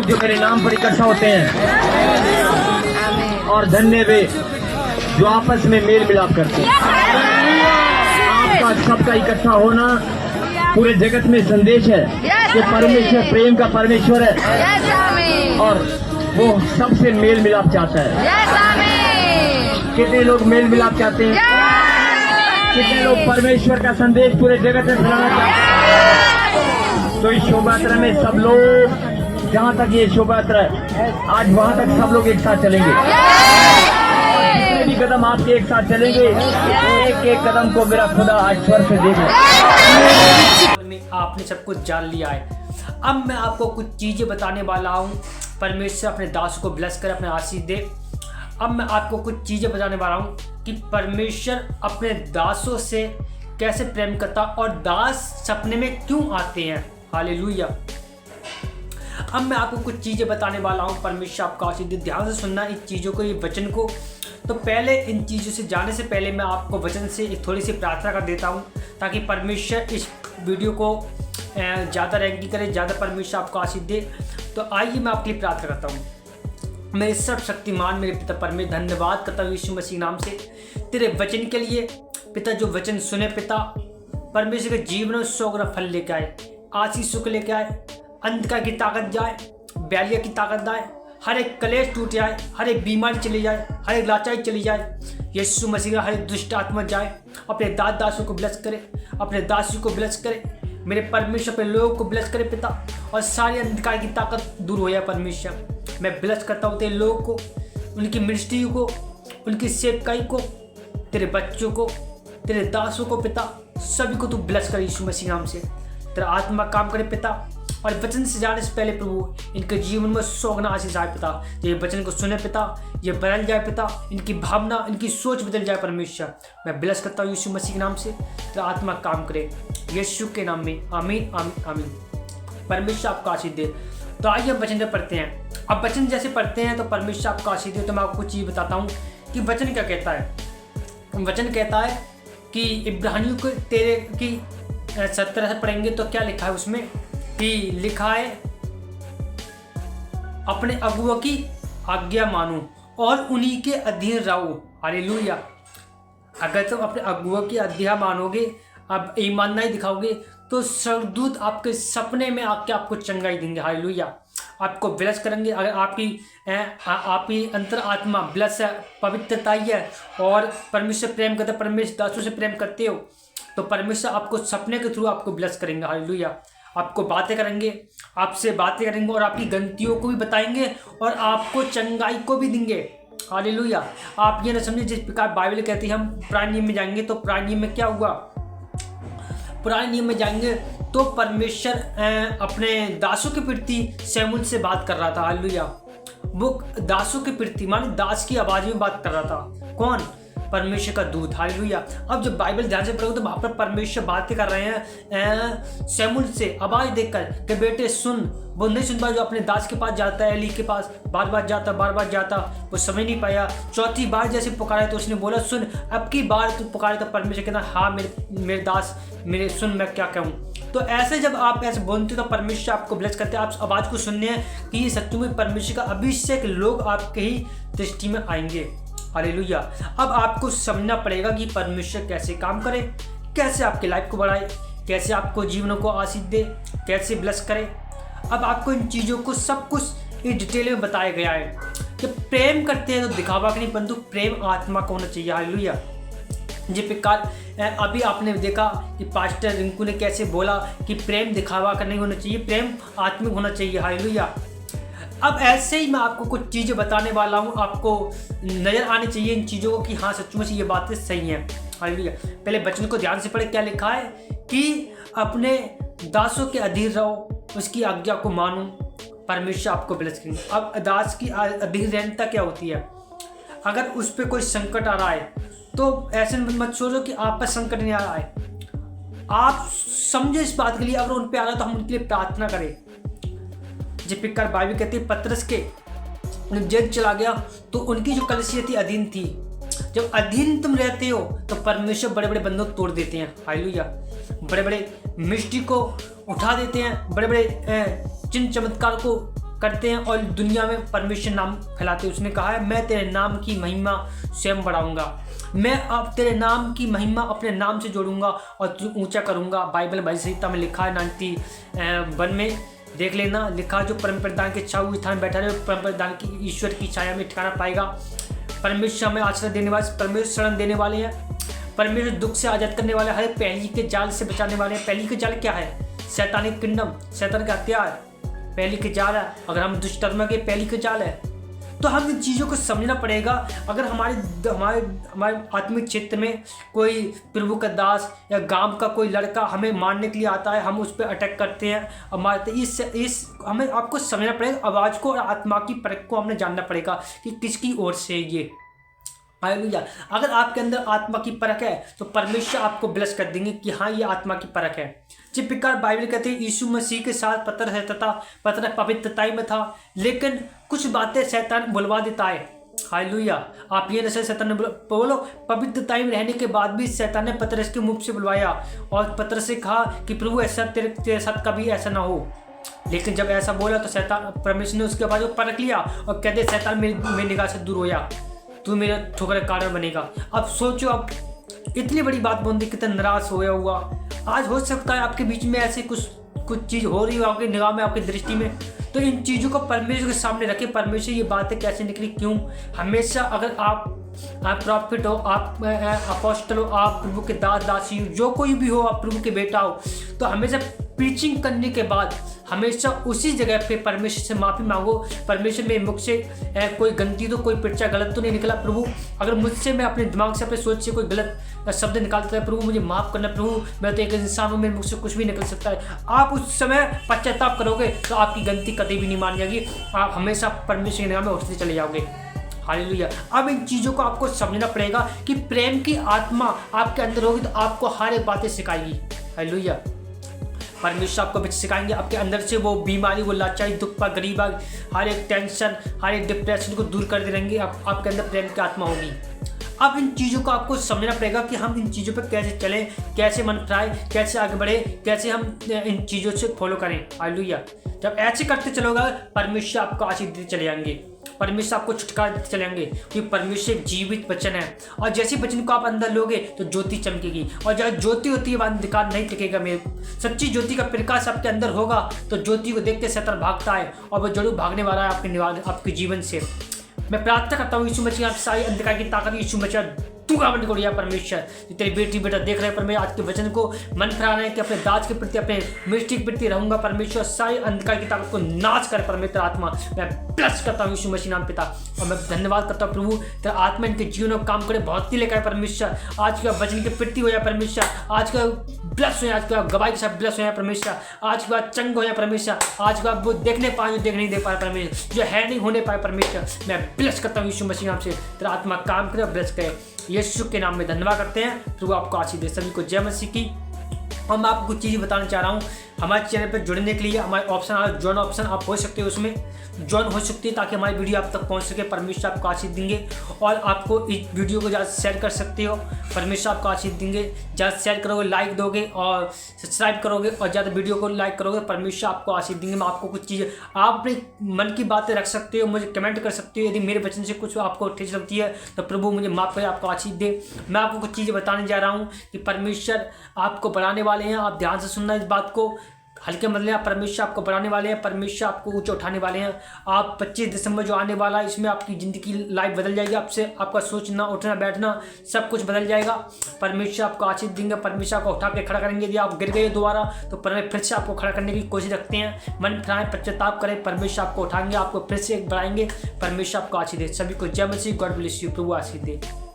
जो मेरे नाम पर इकट्ठा होते हैं, और धन्य वे जो आपस में मेल मिलाप करते हैं। आपका सबका इकट्ठा होना पूरे जगत में संदेश है कि परमेश्वर प्रेम का परमेश्वर है और वो सबसे मेल मिलाप चाहता है। कितने लोग मेल मिलाप चाहते हैं? कितने लोग परमेश्वर का संदेश पूरे जगत में फैलाना चाहते हैं? तो इस शोभा यात्रा में सब लोग, जहाँ तक ये शोभा यात्रा है, आज वहाँ तक सब लोग एक साथ चलेंगे। जितने भी कदम आपके एक साथ चलेंगे, एक एक कदम को मेरा खुदा आज स्वर्ग से देख रहा है। आपने सब कुछ जान लिया है। अब मैं आपको कुछ चीजें बताने वाला हूँ। परमेश्वर अपने दास को ब्लेस कर अपने आशीष दे। अब मैं आपको कुछ चीजें बताने वाला हूँ कि परमेश्वर अपने दासों से कैसे प्रेम करता और दास सपने में क्यों आते हैं। हालेलुया। अब मैं आपको कुछ चीजें बताने वाला हूँ। परमेश्वर आपका आशीष दे। ध्यान से सुनना इन चीजों को, ये वचन को। तो पहले इन चीज़ों से जाने से पहले मैं आपको वचन से एक थोड़ी सी प्रार्थना कर देता हूँ, ताकि परमेश्वर इस वीडियो को ज़्यादा रैंकिंग करे, ज़्यादा परमेश्वर आपको आशीष दे। तो आइए मैं आपके लिए प्रार्थना करता हूँ। मेरे सर्वशक्तिमान मेरे पिता परमेश्वर, धन्यवाद करता हूँ यीशु मसीह नाम से तेरे वचन के लिए। पिता, जो वचन सुने पिता, परमेश्वर के जीवन में 100 गुना फल लेके आए, आशीषों को लेके आए, अंधकार की ताकत जाए, बैलिया की ताकत जाए, हर एक कलेश टूट जाए, हर एक बीमारी चली जाए, हर एक लाचारी चली जाए। यीशु मसीह का हर एक दुष्ट आत्मा जाए। अपने दासों को ब्लेस करे, अपने दासियों को ब्लेस करे, मेरे परमेश्वर अपने लोगों को ब्लेस करे पिता, और सारी अंधकार की ताकत दूर हो जाए परमेश्वर। मैं ब्लेस करता हूँ तेरे लोगों को, उनकी मिनिस्ट्री को, उनकी सेवकाई को, तेरे बच्चों को, तेरे दासों को पिता, सभी को तू ब्लेस कर यीशु मसीह नाम से। तेरा आत्मा काम करे पिता, और वचन से जाने से पहले प्रभु इनके जीवन में 100 गुना आशीष आए पिता। ये वचन को सुने पिता, ये बदल जाए पिता, इनकी भावना, इनकी सोच बदल जाए परमेश्वर। मैं ब्लेस करता हूँ यीशु मसीह के नाम से। तेरा आत्मा काम करे यीशु के नाम में, आमीन आमीन आमीन। परमेश्वर आपका आशीष दे। तो आइए हम वचन पढ़ते हैं। अब वचन जैसे पढ़ते हैं तो परमेश्वर आपका आशीष दे। तो मैं आपको कुछ चीज़ बताता हूँ कि वचन क्या कहता है। वचन कहता है कि इब्रानियों को तेरे की 17 से पढ़ेंगे तो क्या लिखा है उसमें, कि लिखा है अपने अगुआ की आज्ञा मानो और उन्हीं के अधीन रहो। हालेलुया। अगर तुम अपने अगुआ की आज्ञा मानोगे, अब ईमानदारी दिखाओगे, तो स्वर्गदूत आपके सपने में आके आपको चंगाई देंगे। हालेलुया। आपको ब्लेस करेंगे। अगर आपकी अंतर आत्मा ब्लेस है, पवित्रता है, और परमेश्वर प्रेम करते, परमेश्वर दासों से प्रेम करते हो, तो परमेश्वर आपको सपने के थ्रू आपको ब्लेस करेंगे। हालेलुया। आपको बातें करेंगे, आपसे बातें करेंगे, और आपकी गलतियों को भी बताएंगे, और आपको चंगाई को भी देंगे। हालेलुया। आप ये ना समझिए जिस प्रकार बाइबल कहती है हम पुराने नियम में जाएंगे, तो पुराने नियम में क्या हुआ, पुराने नियम में जाएंगे तो परमेश्वर अपने दासों के प्रति शमूएल से बात कर रहा था। हालेलुया। वो दासों के प्रति माने दास की आवाज में बात कर रहा था। कौन? परमेश्वर का दूत। हालेलुया। अब जब बाइबल ध्यान से पढ़ोगे तो वहाँ पर परमेश्वर बातें कर रहे हैं शमूएल से आवाज देकर कि बेटे सुन। वो नहीं सुन पाया, जो अपने दास के पास जाता है, एली के पास बार बार जाता, वो समझ नहीं पाया। चौथी बार जैसे पुकारा तो उसने बोला सुन। अब की बार तू पुकारे तो परमेश्वर कहता हाँ मेरे दास मेरे सुन, मैं क्या कहूँ। तो ऐसे जब आप ऐसे बोलते हो तो परमेश्वर आपको ब्लेस करते हैं। आप आवाज़ को सुनने हैं कि ये सच्चू में परमेश्वर का अभिषेक लोग आपके ही दृष्टि में आएंगे। हालेलुया। अब आपको समझना पड़ेगा कि परमेश्वर कैसे काम करे, कैसे आपके लाइफ को बढ़ाए, कैसे आपको जीवनों को आशीष दे, कैसे ब्लेस करे। अब आपको इन चीज़ों को सब कुछ इस डिटेल में बताया गया है कि प्रेम करते हैं तो दिखावा का नहीं, परंतु प्रेम आत्मा का होना चाहिए। हालेलुया। जिस प्रकार अभी आपने देखा कि पास्टर रिंकू ने कैसे बोला कि प्रेम दिखावा का नहीं होना चाहिए, प्रेम आत्मिक होना चाहिए। हालेलुया। अब ऐसे ही मैं आपको कुछ चीज़ें बताने वाला हूँ, आपको नज़र आनी चाहिए इन चीज़ों को कि हाँ सच्चू में ये बातें सही हैं। हालेलुया। पहले वचन को ध्यान से पढ़े। क्या लिखा है कि अपने दासों के अधीन रहो, उसकी आज्ञा को मानो, परमेश्वर आपको ब्लेस करेंगे। अब दास की अधीन रहनता क्या होती है? अगर उस पर कोई संकट आ रहा है तो ऐसे मत सोचो कि आप पर संकट नहीं आ रहा है। आप समझे इस बात के लिए, अगर उन पर आ रहा है तो हम उनके लिए प्रार्थना करें। जिस प्रकार बाइबल कहती है पतरस के जेल चला गया तो उनकी जो कलीसिया थी अधीन थी। जब अधीन तुम रहते हो तो परमेश्वर बड़े बड़े बंधन तोड़ देते हैं। हालेलुया। बड़े बड़े मिस्ट्री को उठा देते हैं, बड़े बड़े चिन्ह चमत्कार को करते हैं और दुनिया में परमेश्वर नाम फैलाते हैं। उसने कहा है मैं तेरे नाम की महिमा स्वयं बढ़ाऊंगा, मैं अब तेरे नाम की महिमा अपने नाम से जोड़ूंगा और ऊंचा करूंगा। बाइबल भजन संहिता में लिखा है 91 में देख लेना, लिखा जो परम प्रधान के छाऊ स्थान बैठा रहे परम प्रधान की ईश्वर की छाया में ठिकाना पाएगा। परमेश्वर हमें आश्रय देने वाले, परमेश्वर शरण देने वाले हैं, परमेश्वर दुख से आजाद करने वाले, हर पहली के जाल से बचाने वाले हैं। पहली के जाल क्या है? शैतानिक किंगडम, शैतान का हथियार पहली के जाल है। अगर हम दुष्कर्म के पहली के जाल है तो हम इन चीज़ों को समझना पड़ेगा। अगर हमारे आत्मिक क्षेत्र में कोई प्रभु का दास या गांव का कोई लड़का हमें मारने के लिए आता है, हम उस पर अटैक करते हैं और मारते, इस हमें आपको समझना पड़ेगा। आवाज़ को और आत्मा की परख को हमें जानना पड़ेगा कि किसकी ओर से ये। हालेलुया। अगर आपके अंदर आत्मा की परख है तो परमेश्वर आपको ब्लेस कर देंगे कि हाँ ये आत्मा की परख है। जिस प्रकार बाइबल कहते हैं यीशु मसीह के साथ पत्थर है तथा पत्थर पवित्रताई में था, लेकिन कुछ बातें शैतान बुलवा देता है। हालेलुया। आप ये नशे शैतान ने बोलो, पवित्रताई में रहने के बाद भी शैतान ने पतरस के मुख से बुलवाया और पतरस से कहा कि प्रभु ऐसा तेरे साथ कभी ऐसा ना हो। लेकिन जब ऐसा बोला तो शैतान, परमेश्वर ने उसके बाद वो परख लिया और कहते शैतान मेरी निगाह से दूर हो जा, तू मेरा ठोकर का कारण बनेगा। अब सोचो, अब इतनी बड़ी बात बोल दी, कितना नाराज होया हुआ। आज हो सकता है आपके बीच में ऐसे कुछ चीज़ हो रही हो आपकी निगाह में, आपकी दृष्टि में, तो इन चीज़ों को परमेश्वर के सामने रखें। परमेश्वर ये बातें कैसे निकली, क्यों? हमेशा अगर आप प्रॉफिट हो, आप अपोस्टल हो, आप प्रभु के दास दासी हो, जो कोई भी हो, आप प्रभु के बेटा हो, तो हमेशा प्रीचिंग करने के बाद हमेशा उसी जगह पे परमेश्वर से माफ़ी मांगो। परमेश्वर मेरे मुख से कोई गलती तो, कोई पर्चा गलत तो नहीं निकला प्रभु, अगर मुझसे मैं अपने दिमाग से अपने सोच से कोई गलत शब्द निकालता है प्रभु मुझे माफ़ करना प्रभु, मैं तो एक इंसान हूँ, मेरे मुख से कुछ भी निकल सकता है। आप उस समय पश्चाताप करोगे तो आपकी गलती कभी भी नहीं मानी जाएगी, आप हमेशा परमेश्वर की निगाह में उठते चले जाओगे। हालेलुया। अब इन चीज़ों को आपको समझना पड़ेगा कि प्रेम की आत्मा आपके अंदर होगी तो आपको हर एक बातें सिखाएगी। हालेलुया। परमेश्वर आपको भी सिखाएंगे, आपके अंदर से वो बीमारी, वो लाचारी, दुख पर गरीबा, हर एक टेंशन, हर एक डिप्रेशन को दूर कर दे रहेंगे। आपके अंदर प्रेम की आत्मा होगी। अब इन चीज़ों को आपको समझना पड़ेगा कि हम इन चीज़ों पर कैसे चलें, कैसे मन फिराएं, कैसे आगे बढ़े, कैसे हम इन चीज़ों से फॉलो करें। हालेलुया। जब ऐसे करते चलोगे परमेश्वर आपको आशीष देते चले जाएंगे, परमेश्वर आपको छुटकारा देते चलेंगे, क्योंकि परमेश्वर एक जीवित वचन है और जैसे वचन को आप अंदर लोगे तो ज्योति चमकेगी और जहाँ ज्योति होती है वहाँ अंधकार नहीं टिकेगा। मेरे सच्ची ज्योति का प्रकाश आपके अंदर होगा तो ज्योति को देखते शैतान भागता है और वो जरूर भागने वाला है आपके जीवन से। मैं प्रार्थना करता हूँ यीशु मसीह आप सारी अंधकार की ताकत यीशु मसीह दूंगा बंद करो। परमेश्वर तेरे बेटी बेटा देख रहे हैं परमेश्वर आज के वचन को मन फिरा रहे हैं कि अपने दास के प्रति, अपने मिस्टी के प्रति रहूंगा। परमेश्वर सारी अंधकार की ताकत को नाश कर परमेश्वर आत्मा मैं ब्लेस करता हूँ यीशु मसीह नाम पिता। और मैं धन्यवाद करता हूँ प्रभु तेरा आत्मा इनके जीवन में काम करे, बहुत ही लेकर परमेश्वर आज का वचन की प्रति हो जाए परमेश्वर, आज का ब्लेस हो जाए, आज का गवाही के साथ ब्लेस हो जाए परमेश्वर, आज के बाद चंग हो जाए परमेश्वर, आज के बाद वो देखने पाए जो देख नहीं दे पाए परमेश्वर, जो है नहीं होने पाए परमेश्वर, मैं ब्लेस करता हूँ यीशु मसीह नाम से। तेरा आत्मा काम करे, ब्लेस करे, यीशु के नाम में धन्यवाद करते हैं। प्रभु आपको आशीष दे। सभी को जय मसीह की। और मैं आपको कुछ चीज़ें बताना चाह रहा हूँ। हमारे चैनल पर जुड़ने के लिए हमारे ऑप्शन आ रहा, जॉइन ऑप्शन, आप हो सकते हो उसमें ज्वाइन हो सकती है ताकि हमारी वीडियो आप तक पहुंच सके। परमेश्वर आपको आशीष देंगे और आपको इस वीडियो को ज़्यादा शेयर कर सकते हो। परमेश्वर आपको आशीष देंगे, ज़्यादा शेयर करोगे, लाइक दोगे और सब्सक्राइब करोगे और ज़्यादा वीडियो को लाइक करोगे, परमेश्वर आपको आशीष देंगे। मैं आपको कुछ चीज़ें, आप अपने मन की बातें रख सकते हो, मुझे कमेंट कर सकते हो। यदि मेरे वचन से कुछ आपको ठेस लगती है तो प्रभु मुझे माफ़ करे, आपको आशीष दे। मैं आपको कुछ चीज़ें बताने जा रहा हूँ कि परमेश्वर आपको बढ़ाने वाले हैं। आप ध्यान से सुनना इस बात को, हल्के मतलब आप, परमेश्वर आपको बढ़ाने वाले हैं, परमेश्वर आपको ऊंचे उठाने वाले हैं। आप 25 दिसंबर जो आने वाला है इसमें आपकी ज़िंदगी की लाइफ बदल जाएगी। आपसे आपका सोचना, उठना, बैठना सब कुछ बदल जाएगा। परमेश्वर आपको आशीष देंगे, परमेश्वर आपको उठा के खड़ा करेंगे। यदि आप गिर गए दोबारा तो परमेश्वर फिर से आपको खड़ा करने की कोशिश रखते हैं। मन फिराएं, पश्चाताप करें, परमेश्वर आपको उठाएंगे, आपको फिर से बढ़ाएंगे। परमेश्वर आपको आशीष दे। सभी को जय मसीह। God bless you. प्रभु आशीष दे।